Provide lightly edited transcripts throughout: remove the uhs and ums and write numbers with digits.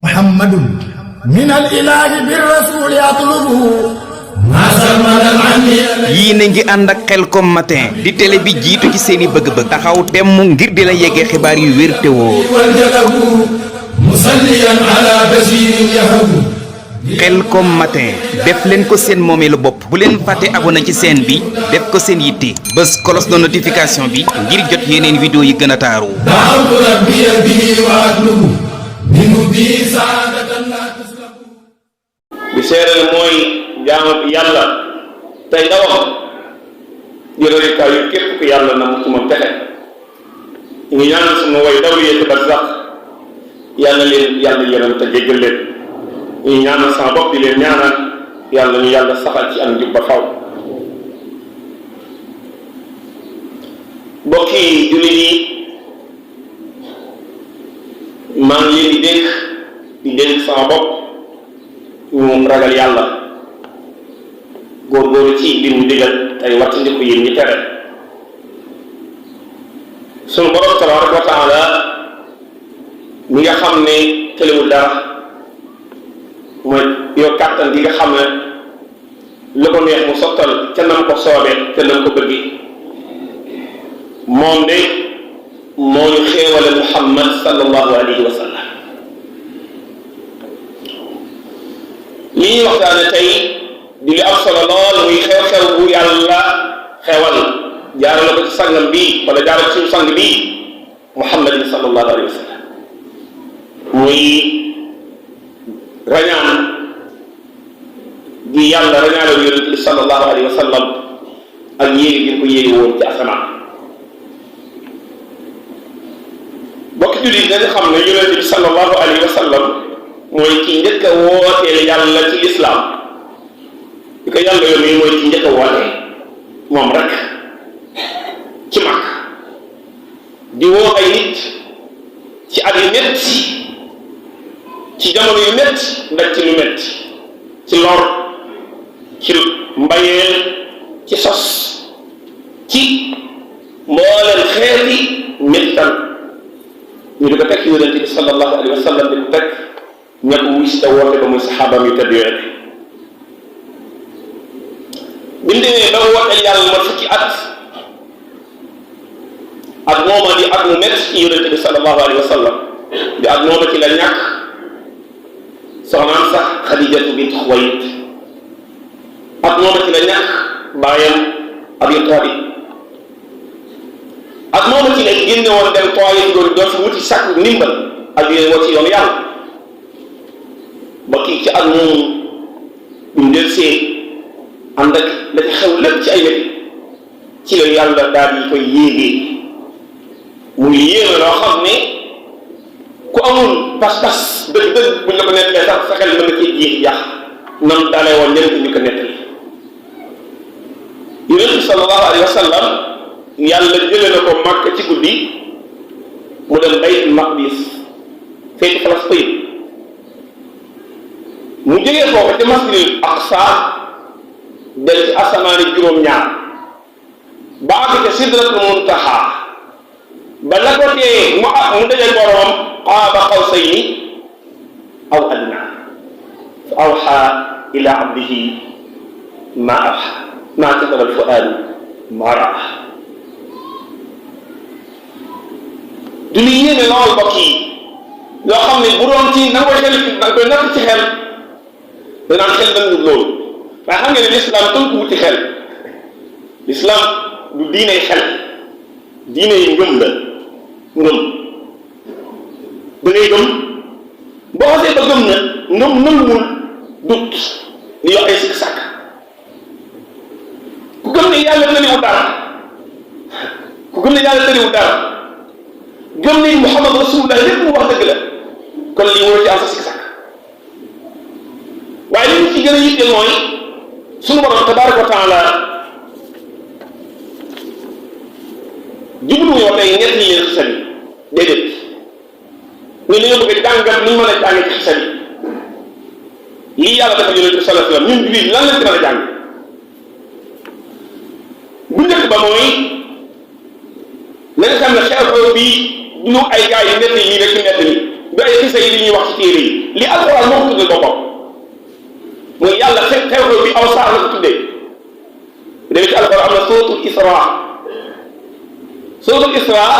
محمد من الإله بالرسول يطلبه yii na ngi ànd ak Khelcom matin di télé bi jiitu ci seeni bëgg-bëgg taxaw temm ngir di la yeggee xibaar yu wér te wóor Khelcom matin def leen ko seen moomeelu bopp bu leen fàtte abonné ci chaîne bi def ko seen yitte bés cloche de notification bi ngir jot yeneen vidéo yi gën a taaru bi seere mooy jaamu yàlla tey ndawam di royukaay yu képp ku yàlla na mu ci moom texe ñu ñaan sunu way daw yee ba sax yàlla leen yàlla yërëm te jéggal leen ñu ñaanal sama bopp di leen ñaanal yàlla ñu yàlla saxal ci am njub ba faw mbokki jullit yi maa ngi leen di dénk sama bopp ñu ragal yàlla góorgóorlu ci li mu digal tey wattandiku yéen ñi tere sunu borom tabaraka wa taala mi nga xam ne tëlewul dara mooy yow kàttan gi nga xam ne lu ko neex mu sottal ca nam ko soobee te nam ko bëggi moom de moo ñu xéewale Muhammad sallallahu alayhi wa sallam li ñuy waxtaane tey di li am solo lool muy xew-xew bu yàlla xewal jaarale ko ci sangam bii wala jaarale ko ci sang bii Muhammadin sallallahu alayhi wa sallam muy rañaan gi yàlla rañaanal yonent bi sallallahu alayhi wa sallam ak yéegi gi ko yéegi woon ci asamaan bokki jullit dañu xam ne yonent bi sallallahu alayhi wa sallam mooy ki njëkk a wooteel yàlla ci lislaam di ko yàlla yónnee mooy ki njëkk a wootee moom rek ci mag di woo ay nit ci at yu metti ci jamono yu metti ndax ci lu metti ci lor ci mbayeel ci sos ci mbooleen xeeti mettal ñu di ko teg yonent bi sallallahu alayhi wa sallam di ko teg ñàkk wuy si ta woote ba muy saxaabaam yu tedd yooyu bi mu demee ba wooteel yàlla ma fukki at mooma di at mu métti ci yonente bi sallallahu alayhi wa sallam di at mooma ci la ñàkk soxnaam sax Xadijatu bint Xuwaylid at mooma ci la ñàkk baayam Abi Talib at mooma ci la génne woon dem Taayif doon fi wuti sàkk ndimbal ak yéen woo ci yoonu yàlla ba kii ci at moomu bi mu del see ànd ak la ci xew lépp ci ay wet ci la yàlla daal di koy yéegee muy yéeme loo xam ne ku amul pas-pas dëgg-dëgg buñ la ko nettalee sax sa xel mën na cee jiix yàq nam dalee woon ñeneen ñu ko nettali yonent bi sallallahu alayhi wa sallam yàlla jële na ko Makka ci guddi mu dem Baytul Maqdis feeti Falastin mu jógee foofu ca Masjidil Aqsa del ci asamaani juróom-ñaar ba àgg ca Sidratul Muntaha ba la ko tee mu dajee boroom qaaba qawsayni aw adnaa fa awxaa ilaa abdihi maa awxaa maa kataba al-fuaadu maa raa du lu yéeme lool mbokk yi loo xam ne bu doon ci na koy xel da koy natt ci xel danaan xel dañ loolu waaye xam nga ne lislaam tënku wuti xel lislaam du diiney xel diiney ngëm la ngëm da ngay gëm boo xasee ba gëm na ngëm nanguwul dut li yox ay sikk sàkk ku gëm ne yàlla tëriwul dara gëm ne Muhammad rasulullah lépp mu wax dëgg la kon lii woo ci am sa sikk sàkk waaye li ñu ci gën a yitteel mooy sunu borom tabaraka wa taala jubluwoo tey ñett ñi leen xisal yi déedéet ñu li nga bëgg a jàngat ni ñu mën a jàngee ci xisal yi lii yàlla dafa yonent bi sallallahu alayhi wa sallam ñun jullit lan lañ ci mën a jàng bu njëkk ba mooy na nga xam ne xew-xew bii du ay gars yi nett yi rek ci nett yi du ay xisa yi li ñuy wax ci téere yi li alxuraan moo ko tuddee boppam muy yàlla xew-xew bi aw saar la ko tuddee dégg ci alxuraan am na suratul isra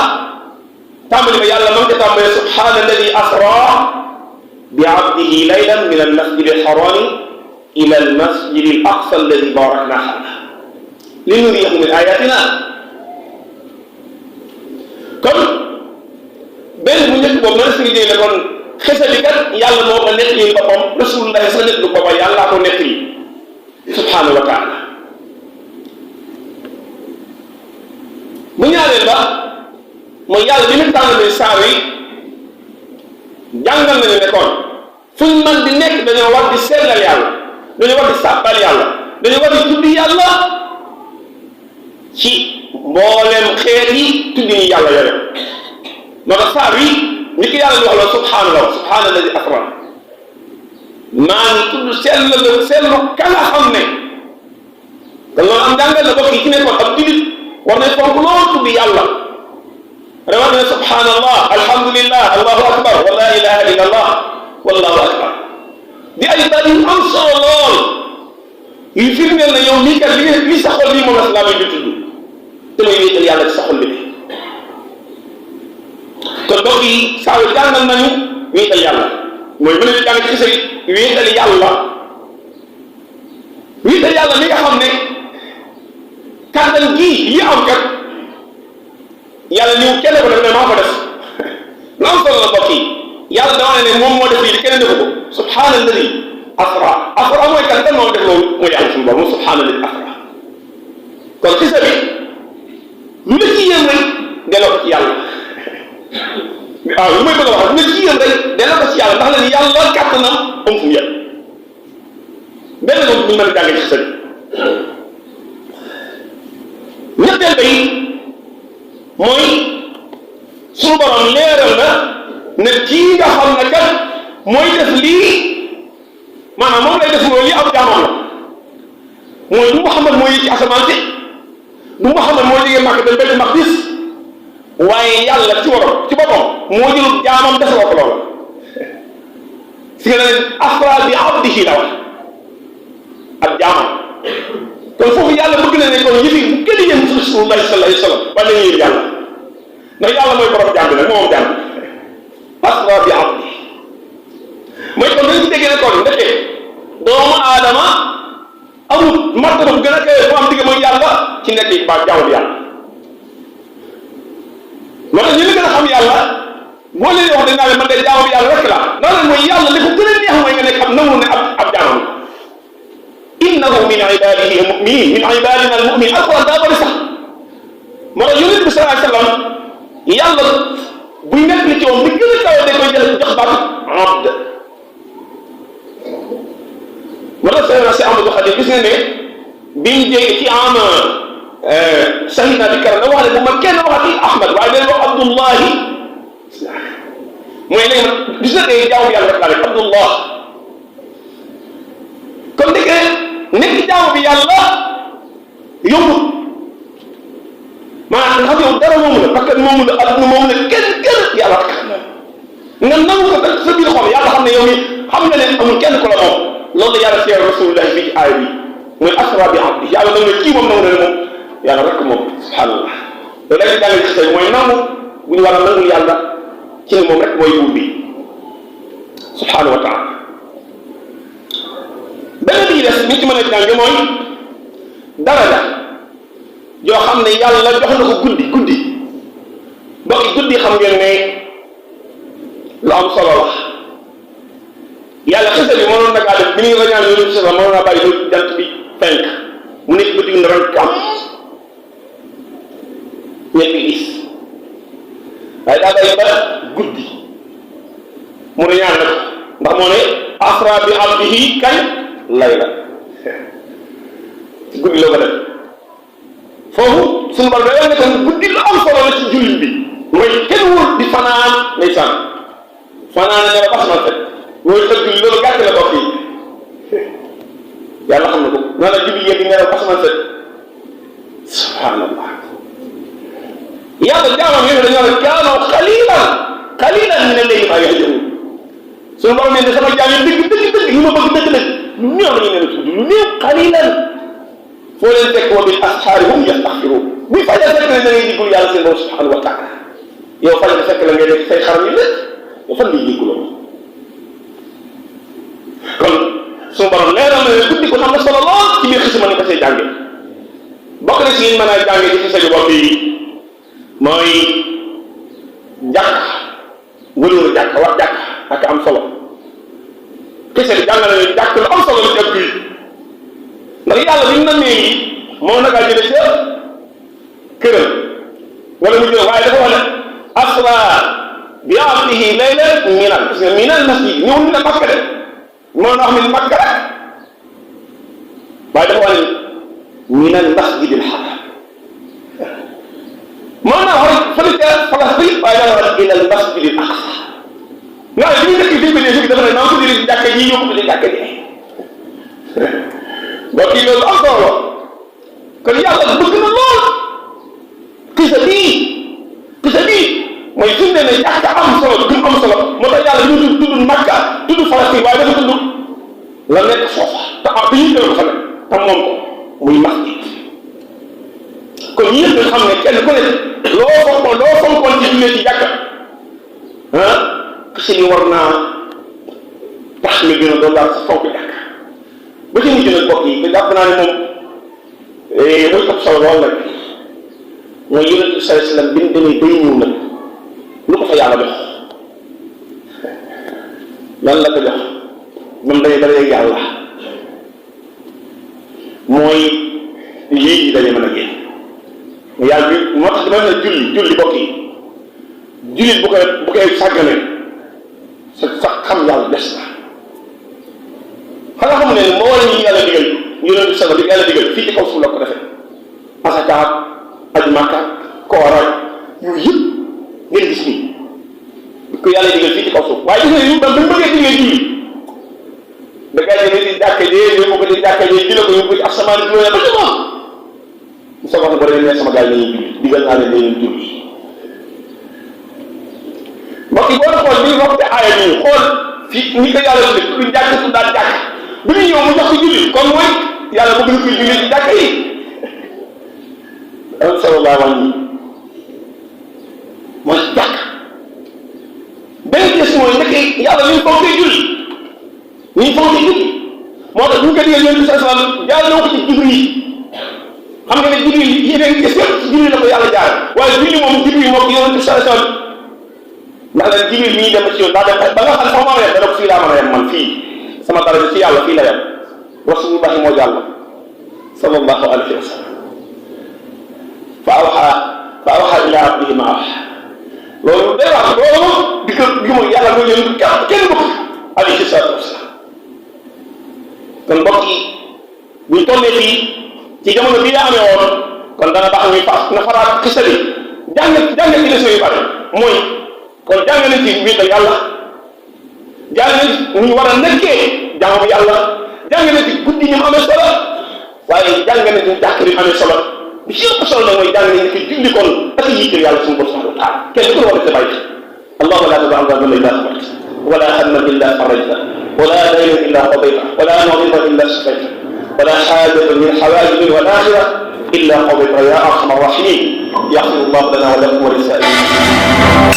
tàmbali ba yàlla man ko tàmbalee subhaana alladi asra bi abdihi laylan min al masjid al harami ila al masjid al aqsa alladi barakna xawla li nuriyahu min ayatina kon benn bu njëkk boobu mën si liggéey la kon xisa bi kat yàlla moo ko nettali boppam rasulullahi sax nekk du boppam yàllaa ko nettali subhanahu wa taala bu ñaareel ba mooy yàlla bi mu tànnalee saar yi jàngal nañu ne kon fu ñu mën di nekk dañoo war di sellal yàlla dañoo war di sàbbal yàlla dañoo war di tudd yàlla ci mboolem xeet yi tuddi ñu yàlla yore moo tax saar yi ni ki yàlla di wax la subhanallah subhana alladi asra maa ngi tudd sellu ka nga xam ne te loolu am jàngal la bokk yi ci nekkoon ab julit war nañ fonk loolu tudd yàlla rawatina subhanallah alhamdulillah allahu akbar wa la ilaha illa allah wallahu akbar di ay baat yu am solo lool yu firndeel na yow mii kat li sa xol bii moom la laa di tudd te mooy wéetal yàlla ci sa xol bi kon mbokk yi saa yu jàngal nañu wéetal yàlla mooy mën nañu jàng ci xisa wéetal yàlla mi nga xam ne kàttan gii yi am kat yàlla ñëw kenn ko def ne maa ko def lu am solo la mbokk yi yàlla dama ne moom moo def lii di kenn defu ko subhaana alladi asra mooy kan moom def loolu mooy yàlla suñu borom subhaana alladi asra kon xisa bi lu la ci yéem rek delloo ko ci yàlla waaw lu may bëgg a wax lu la ci yéem rek delloo ko ci yàlla ndax leen yàlla kàttanam am fu mu yem benn moom bu ñu mën a jàngee ci xisa bi ñetteel ba yi mooy suñu borom leeral na ne kii nga xam ne kat mooy def lii maanaam moom lay def mooy lii ab jaamam la mooy du Muhammad mooy ci asamaan si du Muhammad moo jógee Makka dem Baytul Maqdis waaye yàlla ci boppam moo jël jaamam def ko loola si nga ne asra bi abdihi la wax ab jaamam kon foofu yàlla bëgg na ne kon yëfi bu gën a yem ci Rasulullah sallallahu alayhi wa sallam waaye dañuy yëg yàlla ndax yàlla mooy borom jaam bi nag moom jaam asra bi abdi mooy kon dañ ci déggee ne kon ndeke doomu aadama amul martaba bu gën a kawe bu am digg mooy yàlla ci nekk ba jaamu bi yàlla loolu ñu la gën a xam yàlla boo leen wax dañ naa ne man de jaamu bi yàlla rek la loolu mooy yàlla li ko gën a neex mooy nga nekk am nangu ne ab jaamam innahu min ibadihi almuminin min ibadina almuminin alquran daa bëri sax moo tax yonent bi sallallahu alayhi wa sallam yàlla buy nekk li ci moom li gën a kawe da koy jël jox baatu abd moo tax Seydina si Amadou Khadim gis nga ne bi mu jege ci am sahina bi kara da wax ne bu ma kenn waxati Ahmad waaye day wax Abdullahi mooy léegi nag gis nga tey jaamu yàlla rek laa rek Abdullah kon dëgg nekk jaamu bi yàlla yombut maanaam nga xam yow dara moomu la parce que moomu la adduna moomu la kenn yàlla rek nga nangu ko sa biir xol yàlla xam ne yow mi xam nga ne amul kenn ku la moom loolu la yàlla seer rasulullah fii ci aaya bi mooy asra bi abdi yàlla nangu ne kii moom nangu ne moom yàlla rek moom subhanallah loolu rek jàngale ci mooy nangu bu ñu war a nangul yàlla ci ne moom rek mooy buur bi subhanahu wa taala beneen bi des ni ci mën a jàng mooy daraja yoo xam ne yàlla jox na ko guddi bokki guddi xam ngeen ne lu am solo la yàlla xisa bi mënoon nagaa def bi ñu la ñaan yooyu sa mënoon naa bàyyi ba jant bi fenk mu nekk bëti ndaran kam ñetti gis waaye daa bàyyi ba guddi mu ne ñaan nag ndax moo ne asra bi abdihi kañ layla guddi la ko def foofu suñu bal da nga tam guddi lu am solo la ci jullit bi mooy kenn wul di fanaan ndeysaan fanaan ne la bas na fet mooy tëgg loolu gàtt la bokk yi yàlla xam na ko noonu la jullit yéen di nelaw bas na fet subhanallah yàlla jaamam yooyu dañoo ne kaanoo qalilan min al-layli ma yahjaun suñu borom ne sama jaam yi dëgg ñu ma bëgg dëgg lu néew la ñu leen tudd lu néew qalilan foo leen fekk wa bil ashaari hum yastaghfiruun buy fajar fekk la da ngay jégul yàlla seen borom subhanahu wa taala yow fajar fekk la ngay def say xaram yu lépp yow fan ngay jéguloo kon suñu borom leeral na ne guddi ko xam na solo lool ci biir xisima ni ko see jànge bokk na si mën a jànge ci xisa yu bopp yi mooy jàkk wëlóor jàkk wax jàkk ak am solo kese bi jàngale ne jàkk lu am solo la ci ab jullit ndax yàlla bi mu namee yi moo nagaa jële ca këram wala mu jël waaye dafa wax ne asra bi abdihi laylan minal parce que minal masjid ñëw ni na makka de moo na wax min makka rek waaye dafa wax ne minal masjidil haram moo naa wax fële ca place bi waaye dafa wax ilal masjidil aqsa nga xam ne bi ñu dëkk fii ba léegi dafa ne naa ko jëlee ci jàkka ji yóbbu ko ci jàkka ji donc loolu am solo kon yàlla bëgg na lool kisa bii mooy suñu ne jàkka am solo gën am solo moo tax yàlla ñu tudd Makka tudd Falastin waaye dafa tudd la nekk foofa te am dañuy jël ko fa nekk te moom ko muy masjid kon yëpp nga xam ne kenn ku ne loo fonkoon ci jullee ci jàkka ah kese li war naa tax nga gën a doon daal sa fonk jàkka ba ci mujj nag mbokk yi ba jàpp naa ne moom muy ëpp solo lool nag mooy yonent bi sallallahu alayhi wasallam bi mu demee bay ñëw nag lu ko fa yàlla jox lan la ko jox moom dañuy dalee yàlla mooy lii dañuy mën a génn yàlla bi moo tax dama ne julli bokk yi jullit bu koy sàggane sa xam yàlla des na xanaa xam ne moo war a ñu yàlla digal yonent bi sallallahu yàlla digal fii ci kaw suuf la ko defee asaka aj Makka koor ak yooyu yëpp ngeen gis nii ko yàlla digal fii ci kaw suuf waaye gis nga yu ba mu bëggee digal julli da ngay demee ci jàkka jee yóbbu ko ci jàkka jee jëlee ko yóbbu ci asamaan bi ba ci moom sa wax ba ne sama gars yi nañuy julli digal naa leen nañuy julli mbokk yi boo xool ni waxte aaya bi xool fii ni ko yàlla tudde tudd jàkk tuddaat jàkk bi ñu ñëw mu jox ko julli kon mooy yàlla bëgg na koy julli ci jàkk yi am solo laa wàññi mooy jàkk benn des mooy ndeke yàlla ni ñu fonkee julli ni ñu fonkee julli moo tax bu ñu ko digal yonent bi sallallahu alayhi wasallam jaar na ko ci Jibril xam nga ne Jibril yeneen gis yëpp ci Jibril la ko yàlla jaar waaye julli moom Jibril moo ko yonent bi sallallahu alayhi wasallam ndax nag Jibril mi dem ci yoon daa dem ba nga xam sax maa yem dana ko fii laa mën a yem man fii sama daraja ci yàlla fii la yem rasulullahi moo jàll sallallahu alayhi wa sallam fa awxa ila abdihi ma awxa loolu day wax loolu di ko di mooy yàlla mooy leen kenn bokk alayhi salaatu wasalaam kon mbokk yi buñ tollee fii ci jamono bii la amee woon kon dana baax ñuy fas na faraat xisa bi jàng ci leçon yu bari mooy kon jàng nañ ci wéetal yàlla jàng nañ ñu war a nekkee jaamu yàlla jàng nañ ci guddi ñu amee solo waaye jàng nañ ci jàkk bi amee solo bi ci ëpp solo nag mooy jàng nañ ci julli kon ak yitteel yàlla suñu borom subhanahu wa taala kenn ku war a bàyyi allahumma la tad'a dhanban illa ghafarta wala hamman illa farajta wala daynan illa qadayta wala maridan illa shafayta wala hajatan min hawaij wal akhirah illa qadayta ya arhamar rahimin yaghfiru llahu lana wa lakum wa lisa'ilin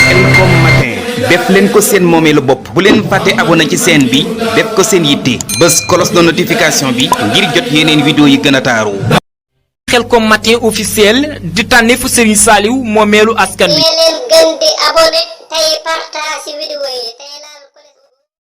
Khelcom matin def leen ko seen moomeelu bopp bu leen fàtte abonné ci chaîne bi def ko seen yitte bës cloche de notification bi ngir jot yeneen vidéo yi gën a taaru. Khelcom matin officiel di tànneefu Serigne Saliou moomeelu askan wi. leen gën di abonné tey partage vidéo yi tey